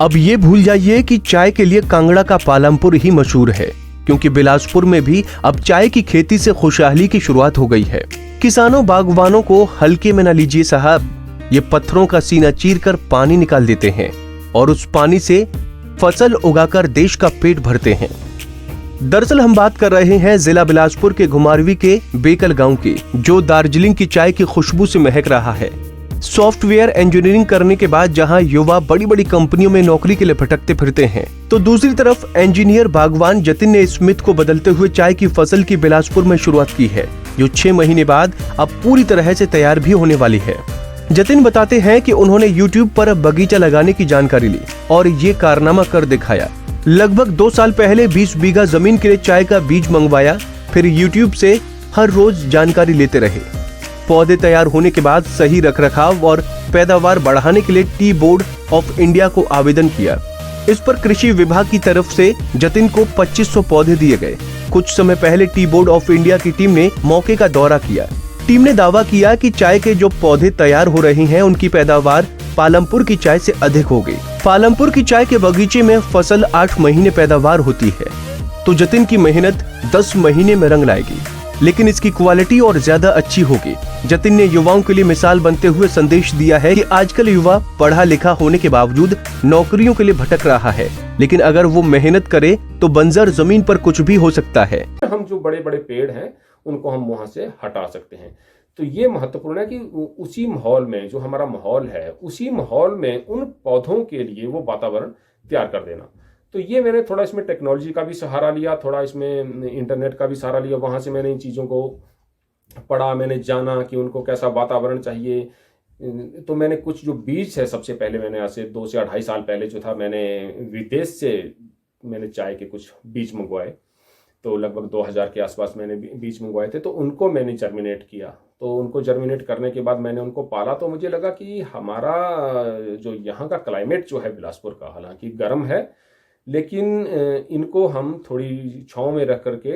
अब ये भूल जाइए कि चाय के लिए कांगड़ा का पालमपुर ही मशहूर है, क्योंकि बिलासपुर में भी अब चाय की खेती से खुशहाली की शुरुआत हो गई है। किसानों बागवानों को हल्के में न लीजिए साहब, ये पत्थरों का सीना चीरकर पानी निकाल देते हैं और उस पानी से फसल उगाकर देश का पेट भरते हैं। दरअसल हम बात कर रहे हैं जिला बिलासपुर के घुमारवी के बेकल गांव की, जो दार्जिलिंग की चाय की खुशबू से महक रहा है। सॉफ्टवेयर इंजीनियरिंग करने के बाद जहां युवा बड़ी बड़ी कंपनियों में नौकरी के लिए भटकते फिरते हैं, तो दूसरी तरफ इंजीनियर बागवान जतिन ने स्मिथ को बदलते हुए चाय की फसल की बिलासपुर में शुरुआत की है, जो 6 महीने बाद अब पूरी तरह से तैयार भी होने वाली है। जतिन बताते हैं कि उन्होंने YouTube पर बगीचा लगाने की जानकारी ली और ये कारनामा कर दिखाया। लगभग 2 साल पहले 20 बीघा जमीन के लिए चाय का बीज मंगवाया, फिर YouTube से हर रोज जानकारी लेते रहे। पौधे तैयार होने के बाद सही रखरखाव और पैदावार बढ़ाने के लिए टी बोर्ड ऑफ इंडिया को आवेदन किया। इस पर कृषि विभाग की तरफ से जतिन को 2500 पौधे दिए गए। कुछ समय पहले टी बोर्ड ऑफ इंडिया की टीम ने मौके का दौरा किया। टीम ने दावा किया कि चाय के जो पौधे तैयार हो रहे हैं, उनकी पैदावार पालमपुर की चाय से अधिक हो गई। पालमपुर की चाय के बगीचे में फसल 8 महीने पैदावार होती है, तो जतिन की मेहनत 10 महीने में रंग लाएगी, लेकिन इसकी क्वालिटी और ज्यादा अच्छी होगी। जतिन ने युवाओं के लिए मिसाल बनते हुए संदेश दिया है कि आजकल युवा पढ़ा लिखा होने के बावजूद नौकरियों के लिए भटक रहा है, लेकिन अगर वो मेहनत करे तो बंजर जमीन पर कुछ भी हो सकता है। हम जो बड़े बड़े पेड़ हैं उनको हम वहां से हटा सकते हैं। तो ये महत्वपूर्ण है कि उसी माहौल में, जो हमारा माहौल है, उसी माहौल में उन पौधों के लिए वो वातावरण तैयार कर देना। तो ये मैंने थोड़ा इसमें टेक्नोलॉजी का भी सहारा लिया, थोड़ा इसमें इंटरनेट का भी सहारा लिया। वहां से मैंने इन चीज़ों को पढ़ा, मैंने जाना कि उनको कैसा वातावरण चाहिए। तो मैंने कुछ जो बीज है, सबसे पहले मैंने आज से 2 से 2.5 साल पहले जो था, मैंने विदेश से मैंने चाय के कुछ बीज मंगवाए। तो लगभग 2000 के आसपास मैंने बीज मंगवाए थे। तो उनको मैंने जर्मिनेट किया। तो उनको जर्मिनेट करने के बाद मैंने उनको पाला। तो मुझे लगा कि हमारा जो यहाँ का क्लाइमेट जो है बिलासपुर का, हालांकि गर्म है, लेकिन इनको हम थोड़ी छाँव में रख करके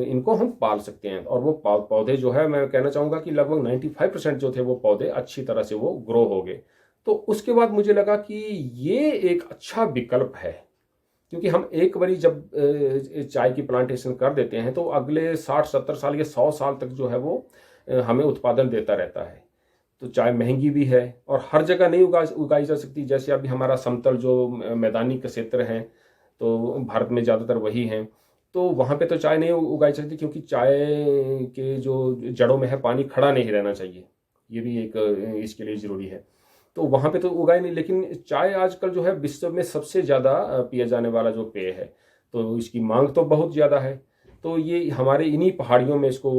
इनको हम पाल सकते हैं। और वो पौधे जो है, मैं कहना चाहूँगा कि लगभग 95% जो थे वो पौधे अच्छी तरह से वो ग्रो हो गए। तो उसके बाद मुझे लगा कि ये एक अच्छा विकल्प है, क्योंकि हम एक बारी जब चाय की प्लांटेशन कर देते हैं तो अगले 60-70 साल या 100 साल तक जो है वो हमें उत्पादन देता रहता है। तो चाय महंगी भी है और हर जगह नहीं उगाई जा सकती। जैसे अभी हमारा समतल जो मैदानी क्षेत्र हैं, तो भारत में ज़्यादातर वही हैं, तो वहाँ पे तो चाय नहीं उगाई जा सकती, क्योंकि चाय के जो जड़ों में है पानी खड़ा नहीं रहना चाहिए। ये भी एक इसके लिए ज़रूरी है। तो वहाँ पे तो उगाए नहीं। लेकिन चाय आजकल जो है विश्व में सबसे ज़्यादा पिया जाने वाला जो पेय है, तो इसकी मांग तो बहुत ज़्यादा है। तो ये हमारे इन्हीं पहाड़ियों में इसको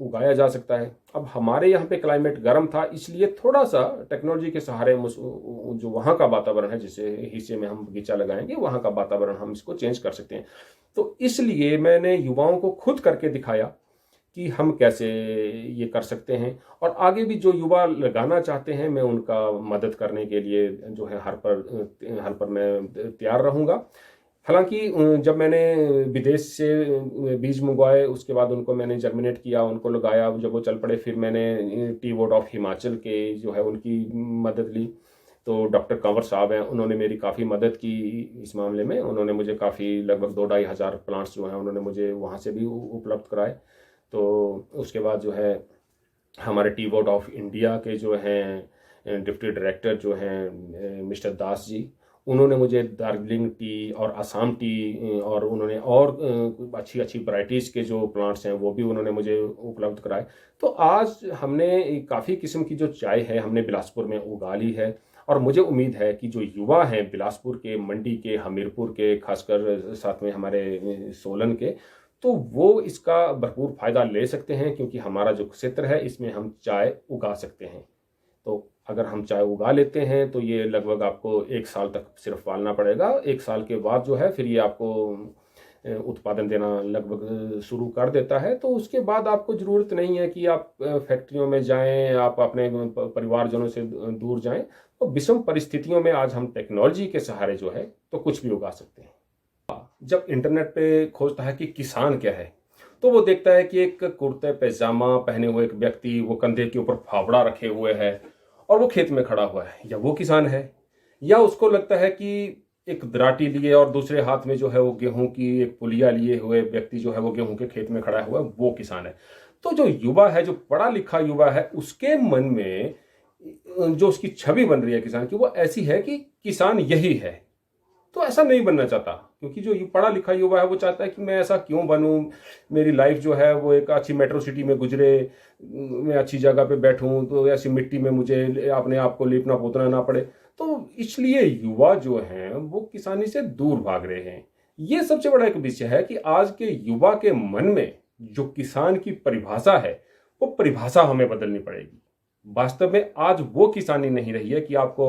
उगाया जा सकता है। अब हमारे यहाँ पे क्लाइमेट गर्म था, इसलिए थोड़ा सा टेक्नोलॉजी के सहारे जो वहाँ का वातावरण है, जिस हिस्से में हम बगीचा लगाएंगे, वहाँ का वातावरण हम इसको चेंज कर सकते हैं। तो इसलिए मैंने युवाओं को खुद करके दिखाया कि हम कैसे ये कर सकते हैं। और आगे भी जो युवा लगाना चाहते हैं, मैं उनका मदद करने के लिए जो है हर पर मैं तैयार रहूँगा। हालांकि जब मैंने विदेश से बीज मंगवाए, उसके बाद उनको मैंने जर्मिनेट किया, उनको लगाया, जब वो चल पड़े, फिर मैंने टी बोर्ड ऑफ हिमाचल के जो है उनकी मदद ली। तो डॉक्टर कंवर साहब हैं, उन्होंने मेरी काफ़ी मदद की इस मामले में। उन्होंने मुझे काफ़ी लगभग 2-2.5 हज़ार प्लांट्स जो हैं उन्होंने मुझे वहाँ से भी उपलब्ध कराए। तो उसके बाद जो है हमारे टी बोर्ड ऑफ इंडिया के जो हैं डिप्टी डायरेक्टर जो हैं मिस्टर दास जी, उन्होंने मुझे दार्जिलिंग टी और असम टी और उन्होंने और अच्छी अच्छी वैरायटीज़ के जो प्लांट्स हैं वो भी उन्होंने मुझे उपलब्ध कराए। तो आज हमने काफ़ी किस्म की जो चाय है हमने बिलासपुर में उगा ली है। और मुझे उम्मीद है कि जो युवा हैं बिलासपुर के, मंडी के, हमीरपुर के, खासकर साथ में हमारे सोलन के, तो वो इसका भरपूर फ़ायदा ले सकते हैं, क्योंकि हमारा जो क्षेत्र है इसमें हम चाय उगा सकते हैं। तो अगर हम चाय उगा लेते हैं तो ये लगभग आपको 1 साल तक सिर्फ पालना पड़ेगा। 1 साल के बाद जो है फिर ये आपको उत्पादन देना लगभग शुरू कर देता है। तो उसके बाद आपको ज़रूरत नहीं है कि आप फैक्ट्रियों में जाएं, आप अपने परिवारजनों से दूर जाएं। तो विषम परिस्थितियों में आज हम टेक्नोलॉजी के सहारे जो है तो कुछ भी उगा सकते हैं। जब इंटरनेट पे खोजता है कि किसान क्या है, तो वो देखता है कि एक कुर्ते पैजामा पहने हुए एक व्यक्ति, वो कंधे के ऊपर फावड़ा रखे हुए है और वो खेत में खड़ा हुआ है, या वो किसान है, या उसको लगता है कि एक दराटी लिए और दूसरे हाथ में जो है वो गेहूं की एक पुलिया लिए हुए व्यक्ति जो है वो गेहूं के खेत में खड़ा हुआ है, वो किसान है। तो जो युवा है, जो पढ़ा लिखा युवा है, उसके मन में जो उसकी छवि बन रही है किसान की, वो ऐसी है कि किसान यही है। तो ऐसा नहीं बनना चाहता, क्योंकि जो पढ़ा लिखा युवा है वो चाहता है कि मैं ऐसा क्यों बनूं, मेरी लाइफ जो है वो एक अच्छी मेट्रो सिटी में गुजरे, मैं अच्छी जगह पे बैठूं, तो ऐसी मिट्टी में मुझे अपने आप को लिपना पोतना ना पड़े। तो इसलिए युवा जो हैं वो किसानी से दूर भाग रहे हैं। ये सबसे बड़ा एक विषय है कि आज के युवा के मन में जो किसान की परिभाषा है, वो परिभाषा हमें बदलनी पड़ेगी। वास्तव में आज वो किसानी नहीं रही है कि आपको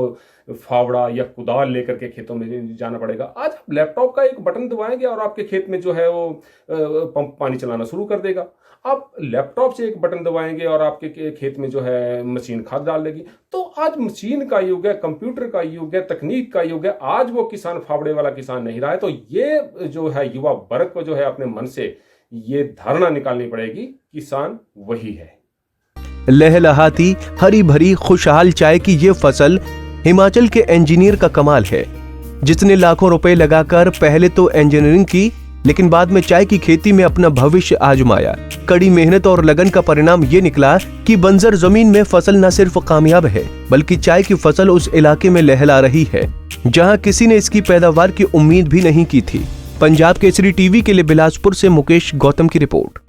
फावड़ा या कुदाल लेकर के खेतों में जाना पड़ेगा। आज आप लैपटॉप का एक बटन दबाएंगे और आपके खेत में जो है वो पंप पानी चलाना शुरू कर देगा। आप लैपटॉप से एक बटन दबाएंगे और आपके खेत में जो है मशीन खाद डाल देगी। तो आज मशीन का युग है, कंप्यूटर का युग है, तकनीक का युग है। आज वो किसान फावड़े वाला किसान नहीं रहा है। तो ये जो है युवा वर्ग को जो है अपने मन से ये धारणा निकालनी पड़ेगी, किसान वही है। लहलहाती हरी भरी खुशहाल चाय की ये फसल हिमाचल के इंजीनियर का कमाल है, जिसने लाखों रुपए लगाकर पहले तो इंजीनियरिंग की, लेकिन बाद में चाय की खेती में अपना भविष्य आजमाया। कड़ी मेहनत और लगन का परिणाम ये निकला कि बंजर जमीन में फसल न सिर्फ कामयाब है, बल्कि चाय की फसल उस इलाके में लहला रही है जहां किसी ने इसकी पैदावार की उम्मीद भी नहीं की थी। पंजाब केसरी टीवी के लिए बिलासपुर से मुकेश गौतम की रिपोर्ट।